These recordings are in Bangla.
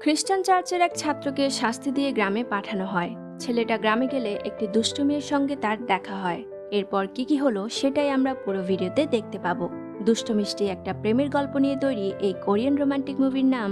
খ্রিস্টান চার্চের এক ছাত্রকে শাস্তি দিয়ে গ্রামে পাঠানো হয়। ছেলেটা গ্রামে গেলে একটি দুষ্টু মেয়ের সঙ্গে তার দেখা হয়। এরপর কি হলো সেটাই আমরা পুরো ভিডিওতে দেখতে পাবো। দুষ্ট মিষ্টি একটা প্রেমের গল্প নিয়ে তৈরি এই কোরিয়ান রোমান্টিক মুভির নাম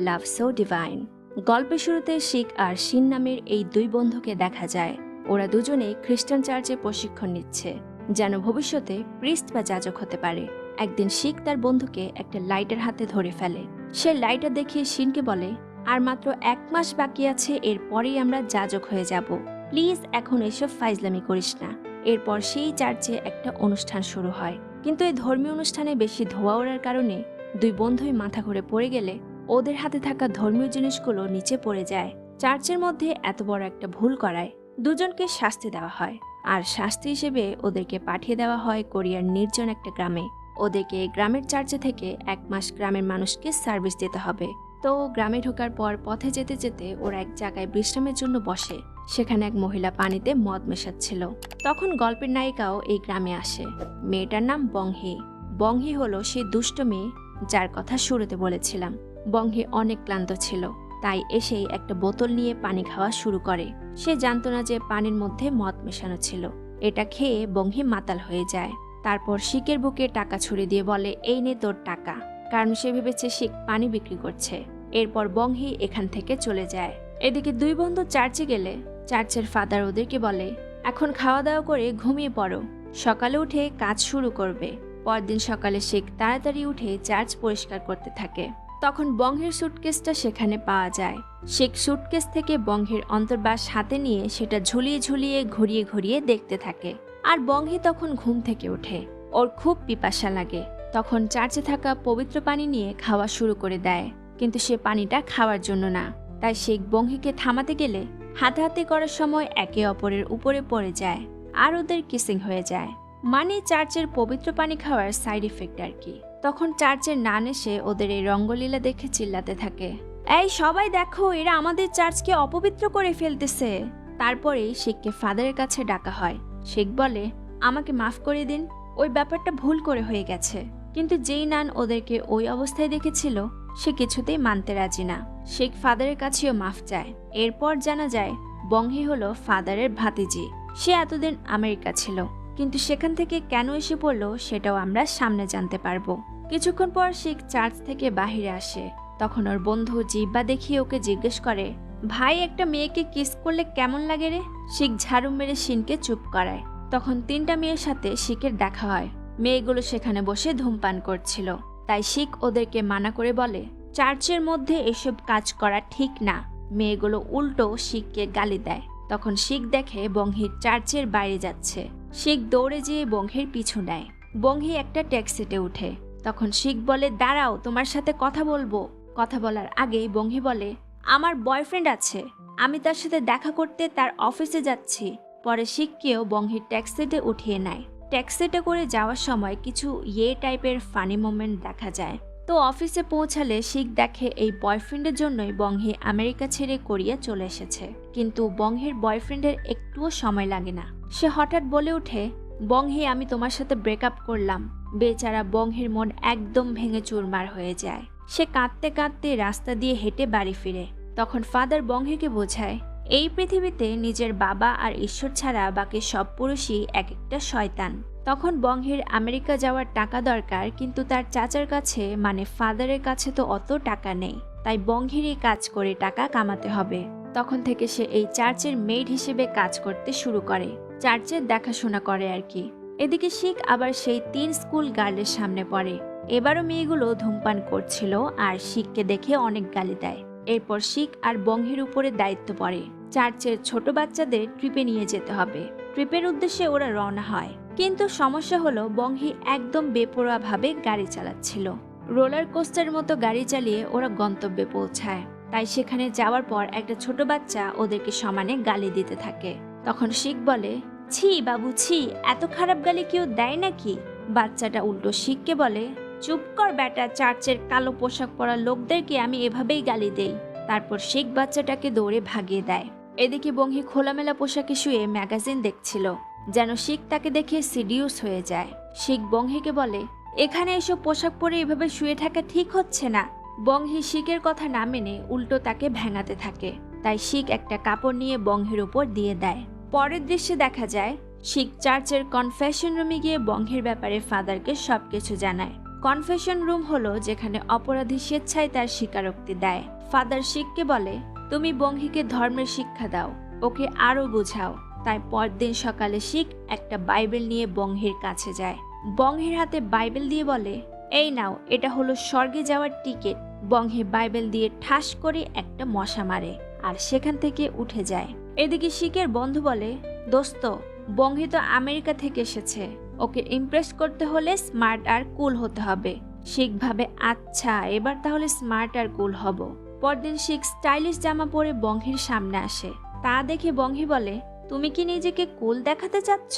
লাভ সো ডিভাইন। গল্পের শুরুতে শিক আর শিন নামের এই দুই বন্ধুকে দেখা যায়। ওরা দুজনেই খ্রিস্টান চার্চে প্রশিক্ষণ নিচ্ছে, যেন ভবিষ্যতে প্রিস্ট বা যাজক হতে পারে। একদিন শিক তার বন্ধুকে একটা লাইটার হাতে ধরে ফেলে। সে লাইটার দেখিয়ে শিনকে বলে, আর মাত্র 1 মাস বাকি আছে, এরপরেই আমরা যাজক হয়ে যাব। প্লিজ এখন এসব ফাইজলামি করিস না। এরপর সেই চার্চে একটা অনুষ্ঠান শুরু হয়, কিন্তু এই ধর্মীয় অনুষ্ঠানে বেশি ধোঁয়া ওড়ার কারণে দুই বন্ধুই মাথা ঘুরে পড়ে গেলে ওদের হাতে থাকা ধর্মীয় জিনিসগুলো নিচে পড়ে যায়। চার্চের মধ্যে এত বড় একটা ভুল করায় দুজনকে শাস্তি দেওয়া হয়, আর শাস্তি হিসেবে ওদেরকে পাঠিয়ে দেওয়া হয় কোরিয়ার নির্জন একটা গ্রামে। ওদেরকে গ্রামের চার্চে থেকে 1 মাস গ্রামের মানুষকে সার্ভিস দিতে হবে। তো গ্রামে ঢোকার পর পথে যেতে যেতে ওরা এক জায়গায় বিশ্রামের জন্য বসে। সেখানে এক মহিলা পানিতে মদ মেশাচ্ছিল। তখন গল্পের নায়িকাও এই গ্রামে আসে। মেয়েটার নাম বংহি। বংহি হলো সেই দুষ্ট মেয়ে যার কথা শুরুতে বলেছিলাম। বংহি অনেক ক্লান্ত ছিল, তাই এসেই একটা বোতল নিয়ে পানি খাওয়া শুরু করে। সে জানতো না যে পানির মধ্যে মদ মেশানো ছিল। এটা খেয়ে বংহি মাতাল হয়ে যায়। তারপর শিকের বুকে টাকা ছুড়ে দিয়ে বলে, এই নে তোর টাকা, কারণ সে ভেবেছে শিক পানি বিক্রি করছে। এরপর বংহি এখান থেকে চলে যায়। এদিকে দুই বন্ধু চার্চে গেলে চার্চের ফাদার ওদেরকে বলে, এখন খাওয়া দাওয়া করে ঘুমিয়ে পড়ো, সকালে উঠে কাজ শুরু করবে। পরদিন সকালে শিক তাড়াতাড়ি উঠে চার্চ পরিষ্কার করতে থাকে। তখন বংহির সুটকেসটা সেখানে পাওয়া যায়। শিক সুটকেস থেকে বংহির অন্তর্বাস হাতে নিয়ে সেটা ঝুলিয়ে ঝুলিয়ে ঘুরিয়ে ঘুরিয়ে দেখতে থাকে। আর বংহি তখন ঘুম থেকে ওঠে। ওর খুব পিপাসা লাগে। তখন চার্চে থাকা পবিত্র পানি নিয়ে খাওয়া শুরু করে দেয়, কিন্তু সে পানিটা খাওয়ার জন্য না। তাই শিক বংহিকে থামাতে গেলে হাতাহাতি করার সময় একে অপরের উপরে পড়ে যায়, আর ওদের কিসিং হয়ে যায়। মানে চার্চের পবিত্র পানি খাওয়ার সাইড ইফেক্ট আর কি। তখন চার্চের নান এসে ওদের এই রঙ্গলীলা দেখে চিল্লাতে থাকে, এই সবাই দেখো, এরা আমাদের চার্চকে অপবিত্র করে ফেলতেছে। তারপরেই শিককে ফাদারের কাছে ডাকা হয়। শিক বলে, আমাকে মাফ করে দিন, ওই ব্যাপারটা ভুল করে হয়ে গেছে। কিন্তু যেই নান ওদেরকে ওই অবস্থায় দেখেছিল সে কিছুতেই মানতে রাজি না। শিক ফাদারের কাছেও মাফ চায়। এরপর জানা যায় বংহি হলো ফাদারের ভাতিজি। সে এতদিন আমেরিকা ছিল, কিন্তু সেখান থেকে কেন এসে পড়লো সেটাও আমরা সামনে জানতে পারবো। কিছুক্ষণ পর শিক চার্চ থেকে বাহিরে আসে। তখন ওর বন্ধু জিব্বা দেখিয়ে ওকে জিজ্ঞেস করে, ভাই, একটা মেয়েকে কিস করলে কেমন লাগে রে? শিক ঝাড়ু মেরে শিনকে চুপ করায়। তখন 3টা মেয়ের সাথে শিকের দেখা হয়। মেয়েগুলো সেখানে বসে ধূমপান করছিল। তাই শিক ওদেরকে মানা করে বলে, চার্চের মধ্যে এসব কাজ করা ঠিক না। মেয়েগুলো উল্টো শিককে গালি দেয়। তখন শিক দেখে বংহি চার্চের বাইরে যাচ্ছে। শিক দৌড়ে যেয়ে বংহির পিছু নেয়। বংহি একটা ট্যাক্সিতে উঠে। তখন শিক বলে, দাঁড়াও, তোমার সাথে কথা বলবো। কথা বলার আগেই বংহি বলে, আমার বয়ফ্রেন্ড আছে, আমি তার সাথে দেখা করতে তার অফিসে যাচ্ছি। পরে শিককেও বংহির ট্যাক্সিতে উঠিয়ে নেয়। ট্যাক্সিতে করে যাওয়ার সময় কিছু টাইপের ফানি মোমেন্ট দেখা যায়। তো অফিসে পৌঁছালে শিক দেখে এই বয়ফ্রেন্ডের জন্যই বংহি আমেরিকা ছেড়ে কোরিয়া চলে এসেছে। কিন্তু বংহির বয়ফ্রেন্ডের একটুও সময় লাগে না। সে হঠাৎ বলে ওঠে, বংহি, আমি তোমার সাথে ব্রেকআপ করলাম। বেচারা বংহির মন একদম ভেঙে চুরমার হয়ে যায়। সে কাঁদতে কাঁদতে রাস্তা দিয়ে হেঁটে বাড়ি ফিরে। তখন ফাদার বংহিকে বোঝায়, এই পৃথিবীতে নিজের বাবা আর ঈশ্বর ছাড়া বাকি সব পুরুষই এক একটা শয়তান। তখন বংহির আমেরিকা যাওয়ার টাকা দরকার, কিন্তু তার চাচার কাছে মানে ফাদারের কাছে তো অত টাকা নেই। তাই বংহিরই কাজ করে টাকা কামাতে হবে। তখন থেকে সে এই চার্চের মেইড হিসেবে কাজ করতে শুরু করে, চার্চের দেখাশোনা করে আর কি। এদিকে শিক আবার সেই 3 স্কুল গার্লের সামনে পড়ে। এবারও মেয়েগুলো ধূমপান করছিল আর শিককে দেখে অনেক গালি দেয়। এরপর শিক আর বংহির উপরে দায়িত্ব পড়ে। চার্চের ছোট বাচ্চাদের ট্রিপে নিয়ে যেতে হবে। ট্রিপের উদ্দেশ্যে ওরা রওনা হয়, কিন্তু সমস্যা হলো বংহি একদম বেপরোয়া ভাবে গাড়ি চালাচ্ছিল। রোলার কোস্টারের মতো গাড়ি চালিয়ে ওরা গন্তব্যে পৌঁছায়। তাই সেখানে যাওয়ার পর একটা ছোট বাচ্চা ওদেরকে সমানে গালি দিতে থাকে। তখন শিক বলে, ছি বাবু ছি, এত খারাপ গালি কেউ দেয় নাকি? বাচ্চাটা উল্টো শিককে বলে, চুপ কর বেটা, চার্চের কালো পোশাক পরা লোকদেরকে আমি এভাবেই গালি দেই। তারপর শিক বাচ্চাটাকে দৌড়ে ভাগিয়ে দেয়। এদিকে বংহি খোলামেলা পোশাকে শুয়ে ম্যাগাজিন দেখছিল, যেন শিক তাকে দেখে সিডিউস হয়ে যায়। শিক বংহিকে বলে, এখানে এসব পোশাক পরে এভাবে শুয়ে থাকা ঠিক হচ্ছে না। বংহি শিকের কথা না মেনে উল্টো তাকে ভেঙাতে থাকে। তাই শিক একটা কাপড় নিয়ে বংহির উপর দিয়ে দেয়। পরের দৃশ্যে দেখা যায় শিক চার্চের কনফেশন রুমে গিয়ে বংহির ব্যাপারে ফাদারকে সবকিছু জানায়। কনফেশন রুম হলো যেখানে অপরাধী স্বেচ্ছায় তার স্বীকারোক্তি দেয়। ফাদার শিককে বলে, তুমি বংহিকে ধর্মের শিক্ষা দাও, ওকে আরো বুঝাও। তাই পরদিন সকালে শিক একটা বাইবেল নিয়ে বংহির কাছে যায়। বংহির হাতে বাইবেল দিয়ে বলে, এই নাও, এটা হলো স্বর্গে যাওয়ার টিকিট। বংহি বাইবেল দিয়ে ঠাস করে একটা মশা মারে আর সেখান থেকে উঠে যায়। এদিকে শিকের বন্ধু বলে, দোস্ত, বংহি তো আমেরিকা থেকে এসেছে, ওকে ইমপ্রেস করতে হলে স্মার্ট আর কুল হতে হবে। শিক ভাবে, আচ্ছা, এবার তাহলে স্মার্ট আর কুল হব। পরদিন শিক স্টাইলিশ জামা পরে বংহির সামনে আসে। তা দেখে বংহি বলে, তুমি কি নিজেকে কুল দেখাতে চাচ্ছ?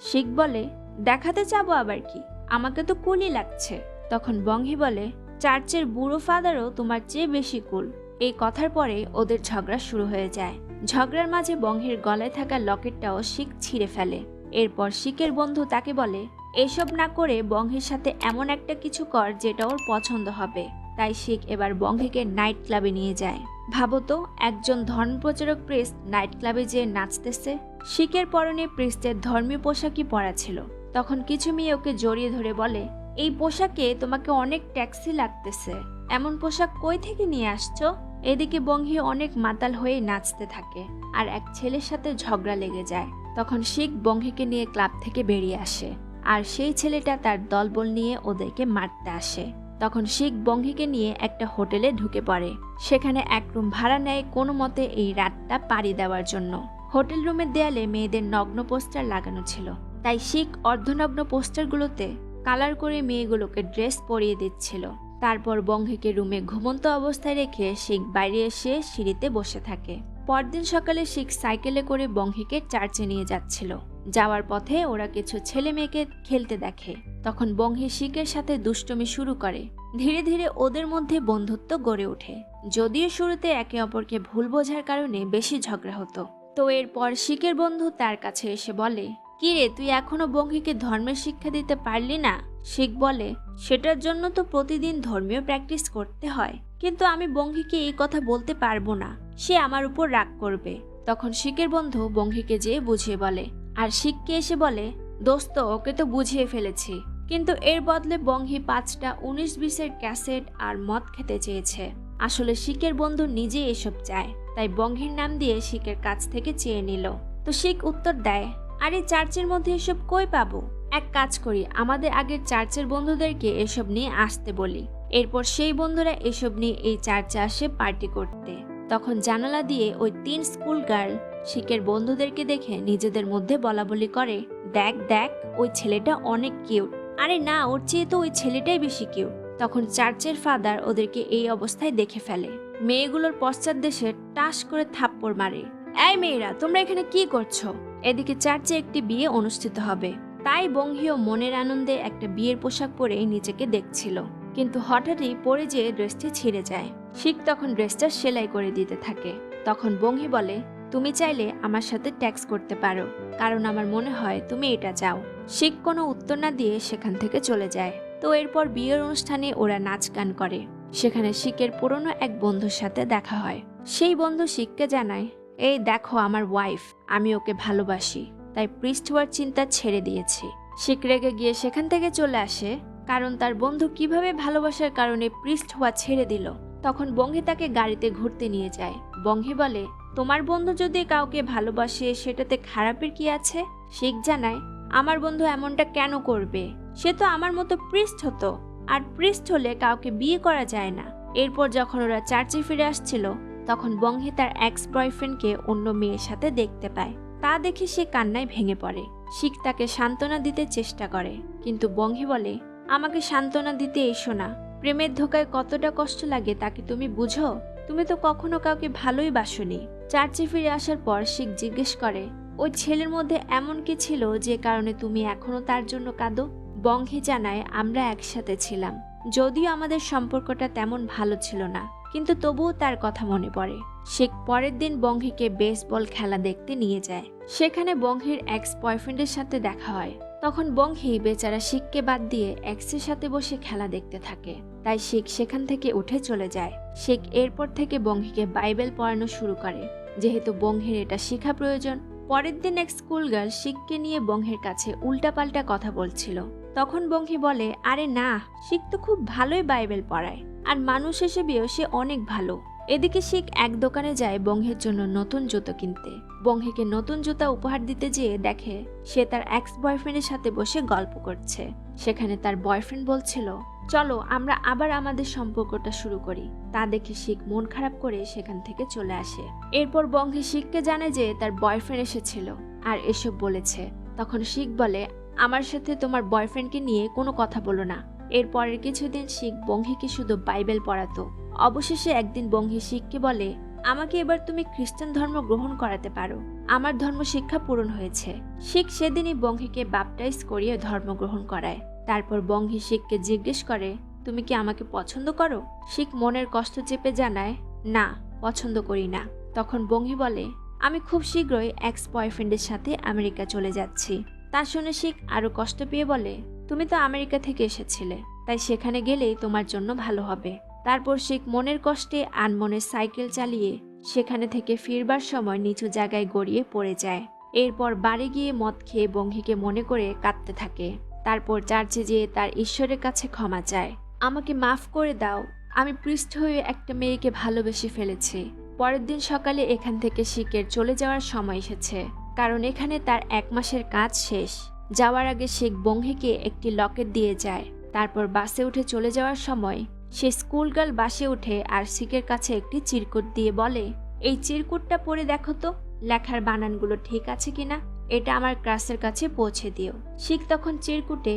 শিক বলে, দেখাতে চাবো আবার কি, আমাকে তো কুলই লাগছে। তখন বংহি বলে, চার্চের বুড়ো ফাদারও তোমার চেয়ে বেশি কুল। এই কথার পরে ওদের ঝগড়া শুরু হয়ে যায়। ঝগড়ার মাঝে বংহির গলায় থাকা লকেটটাও শিক ছিঁড়ে ফেলে। এরপর শিকের বন্ধু তাকে বলে, এসব না করে বংহির সাথে এমন একটা কিছু কর যেটা ওর পছন্দ হবে। তাই শিক এবার বংহিকে নাইট ক্লাবে নিয়ে যায়। ভাবতো, একজন ধর্মপ্রচারক প্রিস্ট নাইট ক্লাবে যেয়ে নাচতেছে। শিকের পরনে প্রিস্টের ধর্মীয় পোশাকই পরা ছিল। তখন কিছু মেয়ে ওকে জড়িয়ে ধরে বলে, এই পোশাকে তোমাকে অনেক ট্যাক্সি লাগতেছে, এমন পোশাক কই থেকে নিয়ে আসছো? এদিকে বংহি অনেক মাতাল হয়ে নাচতে থাকে আর এক ছেলের সাথে ঝগড়া লেগে যায়। তখন শিক বংহিকে নিয়ে ক্লাব থেকে বেরিয়ে আসে আর সেই ছেলেটা তার দলবল নিয়ে ওদেরকে মারতে আসে। তখন শিক বংহিকে নিয়ে একটা হোটেলে ঢুকে পড়ে। সেখানে এক রুম ভাড়া নেয় কোনো মতে এই রাতটা পাড়ি দেওয়ার জন্য। হোটেল রুমের দেয়ালে মেয়েদের নগ্ন পোস্টার লাগানো ছিল, তাই শিক অর্ধনগ্ন পোস্টারগুলোতে কালার করে মেয়েগুলোকে ড্রেস পরিয়ে দিচ্ছিল। তারপর বংহিকে রুমে ঘুমন্ত অবস্থায় রেখে শিক বাইরে এসে সিঁড়িতে বসে থাকে। পরদিন সকালে শিক সাইকেলে করে বংহিকে চার্চে নিয়ে যাচ্ছিল। যাওয়ার পথে ওরা কিছু ছেলে মেয়েকে খেলতে দেখে। তখন বংহি শিকের সাথে দুষ্টুমি শুরু করে। ধীরে ধীরে ওদের মধ্যে বন্ধুত্ব গড়ে ওঠে। যদিও শুরুতে একে অপরকে ভুল বোঝার কারণে বেশি ঝগড়া হতো। তো এরপর শিকের বন্ধু তার কাছে এসে বলে, কি রে, তুই এখনো বংহিকে ধর্মের শিক্ষা দিতে পারলি না? শিক বলে, সেটার জন্য তো প্রতিদিন ধর্মীয় প্র্যাকটিস করতে হয়, কিন্তু আমি বংহিকে এই কথা বলতে পারবো না, সে আমার উপর রাগ করবে। তখন শিকের বন্ধু বংহিকে যেয়ে বুঝিয়ে বলে, আর শিককে এসে বলে, দোস্ত, ওকে তো বুঝিয়ে ফেলেছি, কিন্তু এর বদলে বংহি 5টা 19-20-এর ক্যাসেট আর মদ খেতে চেয়েছে। আসলে শিকের বন্ধু নিজে এসব চায়, তাই বংহির নাম দিয়ে শিকের কাছ থেকে চেয়ে নিল। তো শিক উত্তর দেয়, আরে চার্চের মধ্যে এসব কই পাবো? এক কাজ করি, আমাদের আগের চার্চের বন্ধুদেরকে এসব নিয়ে আসতে বলি। এরপর সেই বন্ধুরা এসব নিয়ে এই চার্চে আসে পার্টি করতে। তখন জানালা দিয়ে ওই 3 স্কুল গার্ল শিকের বন্ধুদেরকে দেখে নিজেদের মধ্যে বলাবলি করে, দেখ দেখ, ওই ছেলেটা অনেক কিউট। আরে না, ওর চেয়ে তো ওই ছেলেটাই বেশি কিউট। তখন চার্চের ফাদার ওদেরকে এই অবস্থায় দেখে ফেলে। মেয়েগুলোর পশ্চাৎ দেশে টাস করে থাপ্পড় মারে। এই মেয়েরা, তোমরা এখানে কি করছো? এদিকে চার্চে একটি বিয়ে অনুষ্ঠিত হবে, তাই বংহিও মনের আনন্দে একটা বিয়ের পোশাক পরে নিজেকে দেখছিল। কিন্তু হঠাৎই পরে যেয়ে ড্রেসটি ছিঁড়ে যায়। শিক তখন ড্রেসটা সেলাই করে দিতে থাকে। তখন বংহি বলে, তুমি চাইলে আমার সাথে ট্যাক্স করতে পারো, কারণ আমার মনে হয় তুমি এটা চাও। শিক কোনো উত্তর না দিয়ে সেখান থেকে চলে যায়। তো এরপর বিয়ের অনুষ্ঠানে ওরা নাচ গান করে। সেখানে শিকের পুরনো এক বন্ধুর সাথে দেখা হয়। সেই বন্ধু শিককে জানায়, এই দেখো, আমার ওয়াইফ, আমি ওকে ভালোবাসি, তাই প্রিস্ট হওয়ার চিন্তা ছেড়ে দিয়েছি। শিক রেগে গিয়ে সেখান থেকে চলে আসে, কারণ তার বন্ধু কিভাবে ভালোবাসার কারণে প্রিস্ট হওয়া ছেড়ে দিল। তখন বংহি তাকে গাড়িতে ঘুরতে নিয়ে যায়। বংহি বলে, তোমার বন্ধু যদি কাউকে ভালোবাসে সেটাতে খারাপের কি আছে? শিক জানায়, আমার বন্ধু এমনটা কেন করবে? সে তো আমার মতো প্রিস্ট হতো, আর প্রিস্ট হলে কাউকে বিয়ে করা যায় না। এরপর যখন ওরা চার্চে ফিরে আসছিল, তখন বংহি তার এক্স বয়ফ্রেন্ডকে অন্য মেয়ের সাথে দেখতে পায়। তা দেখে সে কান্নায় ভেঙে পড়ে। শিক তাকে সান্ত্বনা দিতে চেষ্টা করে, কিন্তু বংহি বলে, আমাকে সান্ত্বনা দিতে এসো না। প্রেমের ধোকায় কতটা কষ্ট লাগে তা কি তুমি বুঝো? তুমি তো কখনো কাউকে ভালোই বাসোনি। চার্চে ফিরে আসার পর শিক জিজ্ঞেস করে, ওই ছেলের মধ্যে এমন কি ছিল যে কারণে তুমি এখনো তার জন্য কাঁদো? বংহি জানায়, আমরা একসাথে ছিলাম, যদিও আমাদের সম্পর্কটা তেমন ভালো ছিল না, কিন্তু তবুও তার কথা মনে পড়ে। শিক পরের দিন বংহিকে বেসবল খেলা দেখতে নিয়ে যায়। সেখানে বংহির এক্স বয়ফ্রেন্ডের সাথে দেখা হয়। তখন বংহি বেচারা শিককে বাদ দিয়ে এক্সের সাথে বসে খেলা দেখতে থাকে। তাই শিখ সেখান থেকে উঠে চলে যায়। শিখ এরপর থেকে বংহিকে বাইবেল পড়ানো শুরু করে, যেহেতু বংহির এটা শেখা প্রয়োজন। পরের দিন এক স্কুল গার্ল শিখকে নিয়ে বংহির কাছে উল্টাপাল্টা কথা বলছিল। তখন বংহি বলে, আরে না, শিখ তো খুব ভালোই বাইবেল পড়ায়, আর মানুষ হিসেবেও সে অনেক ভালো। এদিকে শিখ এক দোকানে যায় বংহির জন্য নতুন জুতো কিনতে। বংহিকে নতুন জুতা উপহার দিতে যেয়ে দেখে সে তার এক্স বয়ফ্রেন্ডের সাথে বসে গল্প করছে। সেখানে তার বয়ফ্রেন্ড বলছিল, চলো আমরা আবার আমাদের সম্পর্কটা শুরু করি। তা দেখে শিখ মন খারাপ করে সেখান থেকে চলে আসে। এরপর বংহি শিখকে জানে যে তার বয়ফ্রেন্ড এসেছিল আর এসব বলেছে। তখন শিখ বলে, আমার সাথে তোমার বয়ফ্রেন্ডকে নিয়ে কোনো কথা বলো না। এরপরের কিছুদিন শিখ বংহিকে শুধু বাইবেল পড়াতো। অবশেষে একদিন বংহি শিখকে বলে, আমাকে এবার তুমি খ্রিস্টান ধর্ম গ্রহণ করাতে পারো, আমার ধর্ম শিক্ষা পূরণ হয়েছে। শিখ সেদিনই বংহিকে বাপটাইজ করিয়ে ধর্ম গ্রহণ করায়। তারপর বংহি শিখকে জিজ্ঞেস করে, তুমি কি আমাকে পছন্দ করো? শিখ মনের কষ্ট চেপে জানায়, না, পছন্দ করি না। তখন বংহি বলে, আমি খুব শীঘ্রই এক্স বয়ফ্রেন্ডের সাথে আমেরিকা চলে যাচ্ছি। তা শুনে শিখ আরো কষ্ট পেয়ে বলে, তুমি তো আমেরিকা থেকে এসেছিলে, তাই সেখানে গেলেই তোমার জন্য ভালো হবে। তারপর শিখ মনের কষ্টে আনমনে সাইকেল চালিয়ে সেখানে থেকে ফিরবার সময় নিচু জায়গায় গড়িয়ে পড়ে যায়। এরপর বাড়ি গিয়ে মদ খেয়ে বংহিকে মনে করে কাঁদতে থাকে। তারপর চার্চে যেয়ে তার ঈশ্বরের কাছে ক্ষমা চায়, আমাকে মাফ করে দাও, আমি পৃষ্ঠ হয়ে একটা মেয়েকে ভালোবেসে ফেলেছি। পরের দিন সকালে এখান থেকে শিখের চলে যাওয়ার সময় এসেছে, কারণ এখানে তার 1 মাসের কাজ শেষ। যাওয়ার আগে শিখ বংহিকে একটি লকেট দিয়ে যায়। তারপর বাসে উঠে চলে যাওয়ার সময় সে স্কুল গার্ল বাসে উঠে আর শিখের কাছে একটি চিরকুট দিয়ে বলে, এই চিরকুটটা পড়ে দেখো তো লেখার বানানগুলো ঠিক আছে কিনা, এটা আমার ক্লাসের কাছে পৌঁছে দিও। শিখ তখন চিরকুটে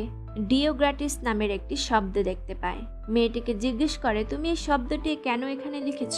ডিওগ্রাটিস নামের একটি শব্দ দেখতে পায়। মেয়েটিকে জিজ্ঞেস করে, তুমি এই শব্দটি কেন এখানে লিখেছ?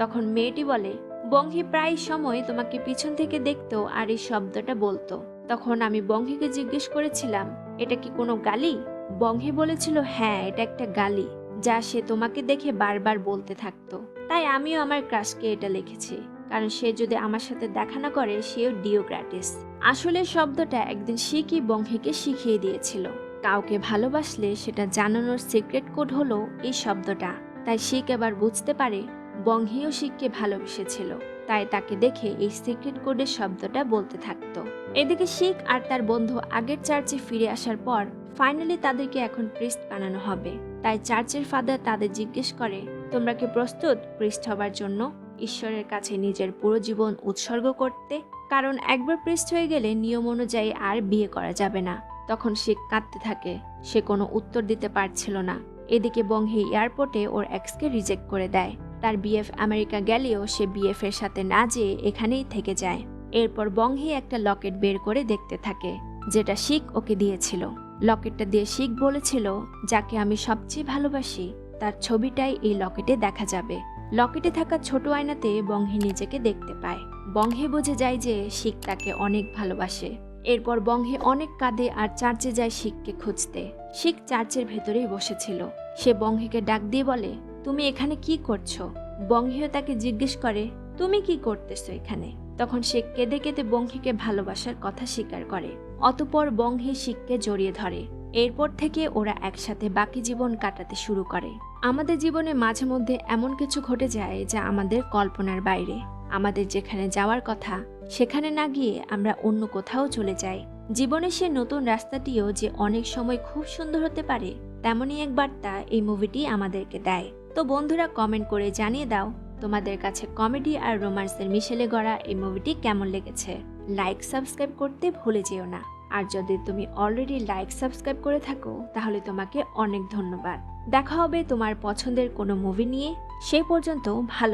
তখন মেয়েটি বলে, বংহি প্রায় সময় তোমাকে পিছন থেকে দেখতো আর এই শব্দটা বলতো। তখন আমি বংহিকে জিজ্ঞেস করেছিলাম, এটা কি কোনো গালি? বংহি বলেছিল, হ্যাঁ, এটা একটা গালি, যা সে তোমাকে দেখে বারবার বলতে থাকতো। তাই আমিও আমার ক্রাশকে এটা লিখেছি, কারণ সে যদি আমার সাথে দেখা না করে সেও ডিওগ্রাটিস। আসলে শব্দটা একদিন শিখই বংহিকে শিখিয়ে দিয়েছিল। কাউকে ভালোবাসলে সেটা জানানোর সিক্রেট কোড হলো এই শব্দটা। তাই শিখ এবার বুঝতে পারে বংহিও শিখকে ভালোবেসেছিল, তাই তাকে দেখে এই সিক্রেট কোডের শব্দটা বলতে থাকতো। এদিকে শিখ আর তার বন্ধু আগের চার্চে ফিরে আসার পর ফাইনালি তাদেরকে এখন প্রিস্ট বানানো হবে। তাই চার্চের ফাদার তাদের জিজ্ঞেস করে, তোমরা কি প্রস্তুত প্রিস্ট হবার জন্য, ঈশ্বরের কাছে নিজের পুরো জীবন উৎসর্গ করতে? কারণ একবার প্রিস্ট হয়ে গেলে নিয়ম অনুযায়ী আর বিয়ে করা যাবে না। তখন শিখ কাঁদতে থাকে, সে কোনো উত্তর দিতে পারছিল না। এদিকে বংহি এয়ারপোর্টে ওর এক্সকে রিজেক্ট করে দেয়। তার বিএফ আমেরিকা গেলেও সে বিএফ এর সাথে না যেয়ে এখানেই থেকে যায়। এরপর বংহি একটা লকেট বের করে দেখতে থাকে, যেটা শিখ ওকে দিয়েছিল। লকেটটা দিয়ে শিখ বলেছিল, যাকে আমি সবচেয়ে ভালোবাসি তার ছবিটাই এই লকেটে দেখা যাবে। লকেটে থাকা ছোট আয়নাতে বংহি নিজেকে দেখতে পায়। বংহি বুঝে যায় যে শিখ তাকে অনেক ভালোবাসে। এরপর বংহি অনেক কাঁদে আর চার্চে যায় শিখকে খুঁজতে। শিখ চার্চের ভেতরেই বসেছিল। সে বংহিকে ডাক দিয়ে বলে, তুমি এখানে কি করছো? বংহিও তাকে জিজ্ঞেস করে, তুমি কি করতেছো এখানে? তখন সে কেঁদে কেঁদে বংহিকে ভালোবাসার কথা স্বীকার করে। অতঃপর বংহি শিখকে জড়িয়ে ধরে। এরপর থেকে ওরা একসাথে বাকি জীবন কাটাতে শুরু করে। আমাদের জীবনে মাঝে মধ্যে এমন কিছু ঘটে যায় যা আমাদের কল্পনার বাইরে। আমাদের যেখানে যাওয়ার কথা সেখানে না গিয়ে আমরা অন্য কোথাও চলে যাই। জীবনে সে নতুন রাস্তাটিও যে অনেক সময় খুব সুন্দর হতে পারে, তেমনই এক বার্তা এই মুভিটি আমাদেরকে দেয়। তো বন্ধুরা, কমেন্ট করে জানিয়ে দাও তোমাদের কাছে কমেডি আর রোমান্সের মিশেলে গড়া এই মুভিটি কেমন লেগেছে। লাইক সাবস্ক্রাইব করতে ভুলে যেও না। আর যদি তুমি অলরেডি লাইক সাবস্ক্রাইব করে থাকো তাহলে তোমাকে অনেক ধন্যবাদ। দেখা হবে তোমার পছন্দের কোনো মুভি নিয়ে। সেই পর্যন্ত ভালো